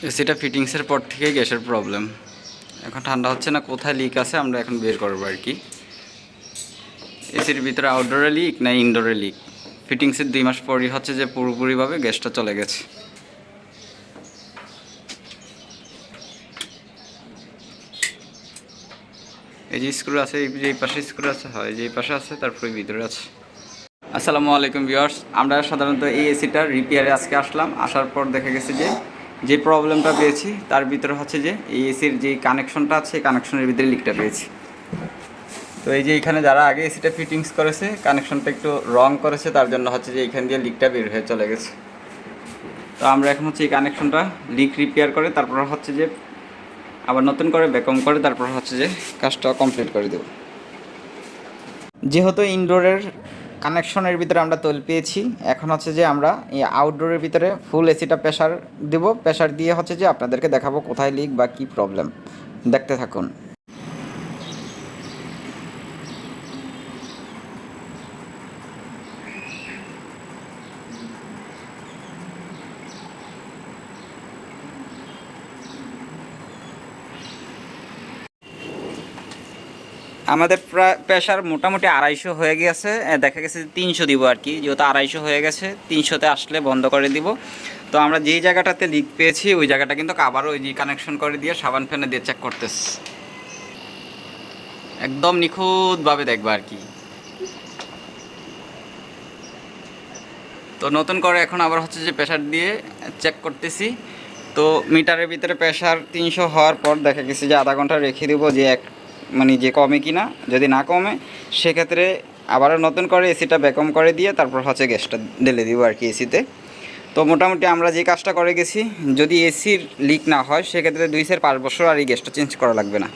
এসিটা ফিটিংসের পর থেকেই গ্যাসের প্রবলেম। এখন ঠান্ডা হচ্ছে না, কোথায় লিক আছে আমরা এখন বের করবো আর কি। এসির ভিতরে আউটডোরে লিক না ইনডোরে লিক, ফিটিংসের 2 মাস পরই হচ্ছে যে পুরোপুরিভাবে গ্যাসটা চলে গেছে। এই যে স্ক্রু আছে, এই যে পাশে স্ক্রু আছে, হয় যে এই পাশে আছে, তারপরে ভিতরে আছে। আসসালামু আলাইকুম ভিউয়ার্স, আমরা সাধারণত এই এসিটার রিপেয়ারে আজকে আসলাম। আসার পর দেখা গেছে যে প্রবলেমটা পেয়েছি তার ভিতরে হচ্ছে যে এই এসির যে কানেকশনটা আছে কানেকশনের ভিতরে লিকটা পেয়েছি। তো এই যে এখানে যারা আগে এসিটা ফিটিংস করেছে কানেকশনটা একটু রং করেছে, তার জন্য হচ্ছে যে এখান দিয়ে লিকটা বের হয়ে চলে গেছে। তো আমরা এখন হচ্ছে এই কানেকশনটা লিক রিপেয়ার করে তারপর হচ্ছে যে আবার নতুন করে ব্যাকআপ করে তারপর হচ্ছে যে কাজটা কমপ্লিট করে দেব। যেহেতু ইনডোরের কানেকশনের ভিতরে আমরা তৈল পেয়েছি, এখন হচ্ছে যে আমরা এই আউটডোরের ভিতরে ফুল এসিটা প্রেশার দেব। প্রেশার দিয়ে হচ্ছে যে আপনাদেরকে দেখাবো কোথায় লিক বা কী প্রবলেম, দেখতে থাকুন। আমাদের প্রেশার মোটামুটি 250 হয়ে গেছে, দেখা গেছে 300 দিব আর কি। যেহেতু 250 হয়ে গেছে, 300-তে আসলে বন্ধ করে দিব। তো আমরা যেই জায়গাটাতে লিক পেয়েছি ওই জায়গাটা কিন্তু আবারও ওই যে কানেকশন করে দিয়ে সাবান ফেনে দিয়ে চেক করতেছি, একদম নিখুঁতভাবে দেখবা আর কি। তো নতুন করে এখন আবার হচ্ছে যে প্রেশার দিয়ে চেক করতেছি। তো মিটারের ভিতরে প্রেশার 300 হওয়ার পর দেখা গেছে যে আধা ঘন্টা রেখে দেবো যে মানে যে কমে কি না। যদি না কমে সেক্ষেত্রে আবারও নতুন করে এসিটা ব্যাকআপ করে দিয়ে তারপর হচ্ছে গ্যাসটা ঢেলে দিব আর কি এসিতে। তো মোটামুটি আমরা যে কাজটা করে গেছি, যদি এসির লিক না হয় সেক্ষেত্রে 2-5 বছর আর এই গ্যাসটা চেঞ্জ করা লাগবে না।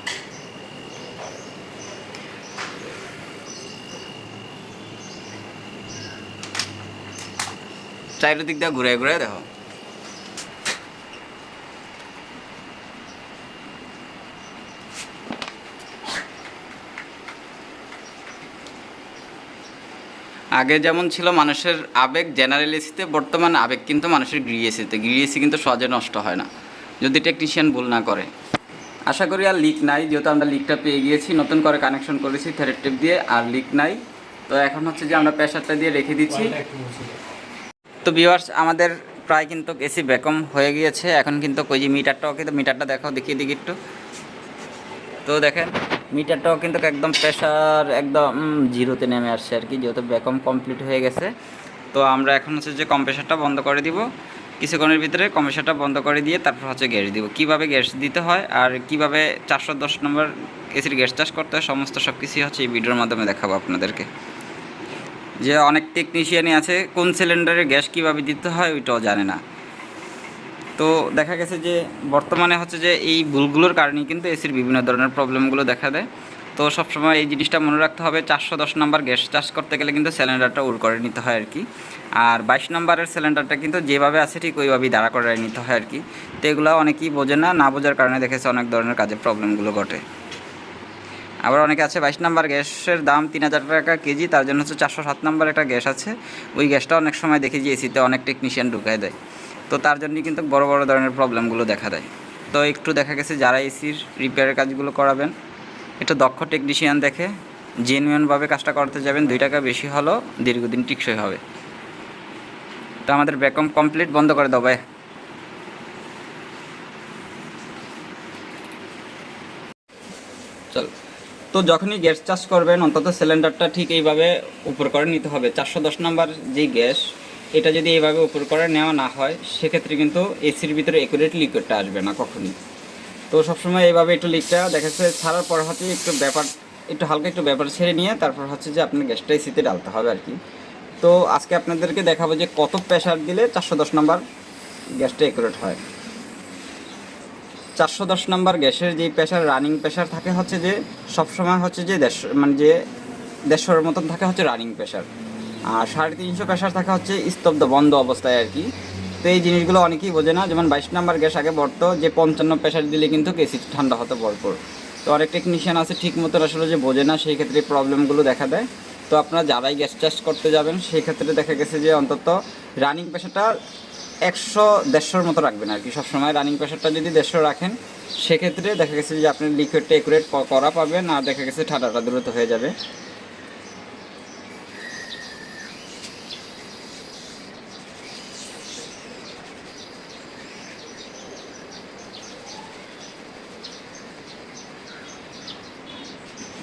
চারিদিক দিয়ে ঘুরে ঘুরে দেখো। আগে যেমন ছিল মানুষের আবেগ জেনারেল এসিতে, বর্তমান আবেগ কিন্তু মানুষের গ্রি এসিতে। গ্রি এসি কিন্তু সহজে নষ্ট হয় না যদি টেকনিশিয়ান ভুল না করে। আশা করি আর লিক নাই, যেহেতু আমরা লিকটা পেয়ে গিয়েছি, নতুন করে কানেকশন করেছি থ্রেড টেপ দিয়ে, আর লিক নাই। তো এখন হচ্ছে যে আমরা প্রেশারটা দিয়ে রেখে দিচ্ছি। তো ভিউয়ার্স, আমাদের প্রায় কিন্তু এসি ব্যাকআপ হয়ে গিয়েছে। এখন কিন্তু ওই যে মিটারটাও কিন্তু, মিটারটা দেখাও, দেখিয়ে দিকে একটু। তো দেখেন মিটারটাও কিন্তু একদম প্রেশার একদম জিরোতে নেমে আসছে আর কি, যেহেতু ব্যাকআপ কমপ্লিট হয়ে গেছে। তো আমরা এখন হচ্ছে যে কম্প্রেসারটা বন্ধ করে দিব। কিছুক্ষণের ভিতরে কম্প্রেসারটা বন্ধ করে দিয়ে তারপর হচ্ছে গ্যাস দিব। কীভাবে গ্যাস দিতে হয় আর কীভাবে 410 নম্বর এসির গ্যাস চাষ করতে হয় সমস্ত সব কিছুই হচ্ছে এই ভিডিওর মাধ্যমে দেখাবো আপনাদেরকে। যে অনেক টেকনিশিয়ানই আছে কোন সিলিন্ডারে গ্যাস কীভাবে দিতে হয় ওইটাও জানে না। তো দেখা গেছে যে বর্তমানে হচ্ছে যে এই ভুলগুলোর কারণেই কিন্তু এসির বিভিন্ন ধরনের প্রবলেমগুলো দেখা দেয়। তো সবসময় এই জিনিসটা মনে রাখতে হবে, 410 নম্বর গ্যাস চাষ করতে গেলে কিন্তু সিলিন্ডারটা উল করে নিতে হয় আর কি। আর 22 নম্বরের সিলিন্ডারটা কিন্তু যেভাবে আছে ঠিক ওইভাবেই দাঁড়া করে নিতে হয় আর কি। তো এগুলো অনেকেই বোঝে না, না বোঝার কারণে দেখেছে অনেক ধরনের কাজে প্রবলেমগুলো ঘটে। আবার অনেকে আছে 22 নম্বর গ্যাসের দাম 3000 টাকা কেজি, তার জন্য হচ্ছে 407 নম্বর একটা গ্যাস আছে, ওই গ্যাসটা অনেক সময় দেখি যে এসিতে অনেক টেকনিশিয়ান ঢুকায় দেয়। তো তার জন্যই কিন্তু বড় বড় ধরনের প্রবলেমগুলো দেখা দেয়। তো একটু দেখা গেছে যারা এসির রিপেয়ারের কাজগুলো করাবেন একটু দক্ষ টেকনিশিয়ান দেখে জেনুইনভাবে কাজটা করতে যাবেন, 2 টাকা বেশি হলেও দীর্ঘদিন টিকসই হবে। তো আমাদের ব্যাকআপ কমপ্লিট, বন্ধ করে দাও ভাই। চল। তো যখনই গ্যাস চাষ করবেন অন্তত সিলিন্ডারটা ঠিক এইভাবে উপর করে নিতে হবে। 410 নম্বর যেই গ্যাস, এটা যদি এইভাবে উপর করে নেওয়া না হয় সেক্ষেত্রে কিন্তু এসির ভিতরে একুরেট লিকুইডটা আসবে না কখনই। তো সবসময় এইভাবে একটু লিকটা দেখাচ্ছে ছাড়ার পর হচ্ছে একটু হালকা একটু ব্যাপার ছেড়ে নিয়ে তারপর হচ্ছে যে আপনার গ্যাসটা এসিতে ডালতে হবে আর কি। তো আজকে আপনাদেরকে দেখাবো যে কত প্রেশার দিলে 410 নম্বর গ্যাসটা একুরেট হয়। 410 নম্বর গ্যাসের যে প্রেশার, রানিং প্রেশার থাকে হচ্ছে যে সবসময় হচ্ছে যে 150, মানে যে 150-এর মতন থাকে হচ্ছে রানিং প্রেশার। আর 350 প্রেশার থাকে হচ্ছে স্তব্ধ বন্ধ অবস্থায় আর কি। তো এই জিনিসগুলো অনেকেই বোঝে না। যেমন 22 নম্বর গ্যাস আগে বলতো যে 55 প্রেশার দিলে কিন্তু এসি ঠান্ডা হতে ভরপুর। তো অনেক টেকনিশিয়ান আছে ঠিক মতো আসলে যে বোঝে না, সেই ক্ষেত্রে প্রবলেমগুলো দেখা দেয়। তো আপনারা যারাই গ্যাস চাষ করতে যাবেন সেই ক্ষেত্রে দেখা গেছে যে অন্তত রানিং প্রেশারটা 100-150 মতো রাখবেন আর কি। সবসময় রানিং প্রেশারটা যদি 150 রাখেন, সেক্ষেত্রে দেখা গেছে যে আপনার লিকুইডটা একুরেট করা পাবেন, আর দেখা গেছে ঠান্ডাটা দ্রুত হয়ে যাবে।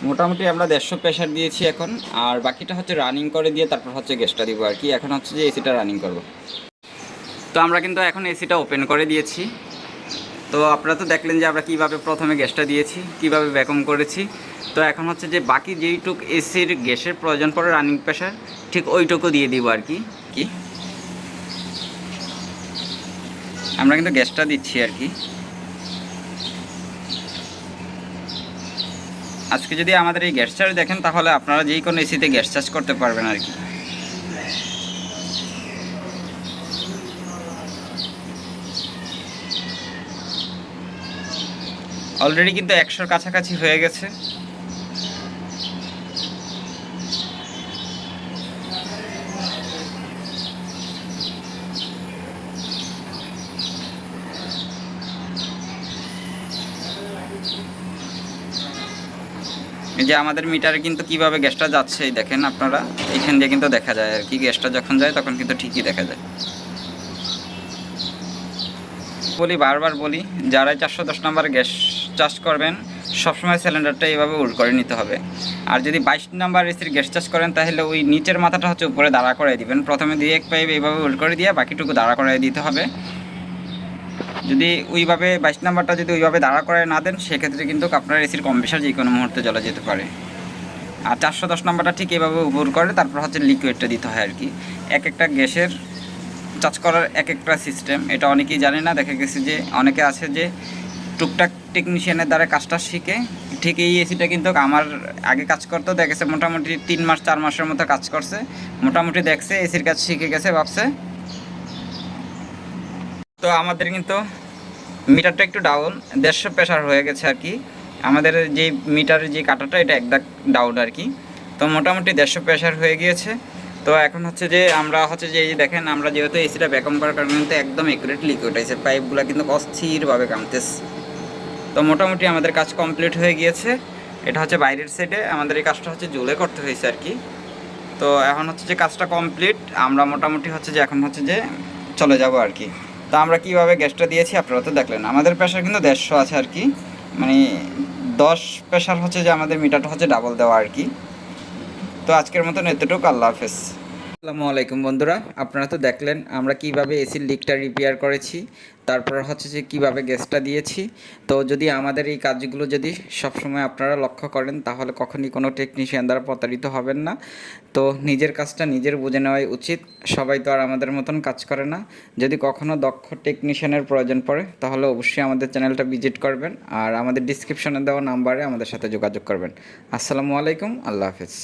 মোটামুটি আমরা 150 প্রেশার দিয়েছি এখন, আর বাকিটা হচ্ছে রানিং করে দিয়ে তারপর হচ্ছে গ্যাসটা দিব আর কি। এখন হচ্ছে যে এসিটা রানিং করব। তো আমরা কিন্তু এখন এসিটা ওপেন করে দিয়েছি। তো আপনারা তো দেখলেন যে আমরা কীভাবে প্রথমে গ্যাসটা দিয়েছি, কীভাবে ভ্যাকুম করেছি। তো এখন হচ্ছে যে বাকি যেইটুক এসির গ্যাসের প্রয়োজন পড়ে রানিং প্রেশার, ঠিক ওইটুকু দিয়ে দিব আর কি। আমরা কিন্তু গ্যাসটা দিচ্ছি আর কি। আজকে যদি আমাদের এই গ্যাস চার্জ দেখেন, তাহলে আপনারা যেই কোনো এসিতে গ্যাস চার্জ করতে পারবেন আর কি। অলরেডি কিন্তু 100-র কাছাকাছি হয়ে গেছে। এই যে আমাদের মিটারে কিন্তু কিভাবে গ্যাসটা যাচ্ছে এই দেখেন আপনারা, এখান দিয়ে কিন্তু দেখা যায় আর কি। গ্যাসটা যখন যায় তখন কিন্তু ঠিকই দেখা যায়। বারবার বলি, যারা 410 নম্বরে গ্যাস চার্জ করবেন, সবসময় সিলিন্ডারটা এইভাবে উল্ট করে নিতে হবে। আর যদি 22 নাম্বার এসির গ্যাস চার্জ করেন, তাহলে ওই নিচের মাথাটা হচ্ছে উপরে দাঁড়া করে দিবেন। প্রথমে দিয়ে এক পাইপ এইভাবে উল্ট করে দিয়ে বাকিটুকু দাঁড়া করে দিতে হবে। যদি ওইভাবে 22 নাম্বারটা যদি ওইভাবে দাঁড়া করে না দেন, সেক্ষেত্রে কিন্তু আপনার এসির কম্প্রেসার যে কোনো মুহূর্তে জ্বলে যেতে পারে। আর 410 নাম্বারটা ঠিক এইভাবে উপর করে তারপর হচ্ছে লিকুইডটা দিতে হয় আর কি। এক একটা গ্যাসের চার্জ করার এক একটা সিস্টেম, এটা অনেকেই জানে না। দেখা গেছে যে অনেকে আছে যে টুকটাক টেকনিশিয়ানের দ্বারা কাজটা শিখে, ঠিক এই এসিটা কিন্তু আমার আগে কাজ করতো, দেখেছে মোটামুটি 3 মাস 4 মাসের মতো কাজ করছে, মোটামুটি দেখছে এসির কাজ শিখে গেছে, ভাবছে। তো আমাদের কিন্তু মিটারটা একটু ডাউন, 150 প্রেশার হয়ে গেছে আর কি। আমাদের যে মিটারের যে কাটাটা, এটা একদম ডাউন আর কি। তো মোটামুটি 150 প্রেশার হয়ে গিয়েছে। তো এখন হচ্ছে যে আমরা হচ্ছে যে এই যে দেখেন, আমরা যেহেতু এসিটা ভ্যাকুম করার কারণে কিন্তু একদম একুরেট লিকুইড হয়েছে, পাইপগুলো কিন্তু অস্থিরভাবে কামতেছে। তো মোটামুটি আমাদের কাজ কমপ্লিট হয়ে গিয়েছে। এটা হচ্ছে বাইরের সাইডে, আমাদের এই কাজটা হচ্ছে জুলে করতে হয়েছে আর কি। তো এখন হচ্ছে যে কাজটা কমপ্লিট, আমরা মোটামুটি হচ্ছে যে এখন হচ্ছে যে চলে যাব আর কি। তো আমরা কীভাবে গ্যাসটা দিয়েছি আপনারা তো দেখলেন। আমাদের প্রেশার কিন্তু 150 আছে আর কি, মানে 10 প্রেশার হচ্ছে যে আমাদের মিটারটা হচ্ছে ডাবল দেওয়া আর কি। তো আজকের মতন এতটুকু, আল্লাহ হাফেজ। আসসালামু আলাইকুম বন্ধুরা, আপনারা তো দেখলেন আমরা কিভাবে এসির লিকটা রিপেয়ার করেছি, তারপর হচ্ছে যে কিভাবে গ্যাসটা দিয়েছি। তো যদি আমাদের এই কাজগুলো যদি সবসময় আপনারা লক্ষ্য করেন, তাহলে কখনই কোনো টেকনিশিয়ান দ্বারা প্রতারিত হবেন না। তো নিজের কাজটা নিজের বুঝে নেওয়াই উচিত। সবাই তো আর আমাদের মতন কাজ করে না। যদি কখনও দক্ষ টেকনিশিয়ানের প্রয়োজন পড়ে, তাহলে অবশ্যই আমাদের চ্যানেলটা ভিজিট করবেন, আর আমাদের ডিসক্রিপশনে দেওয়া নাম্বারে আমাদের সাথে যোগাযোগ করবেন। আসসালামু আলাইকুম, আল্লাহ হাফেজ।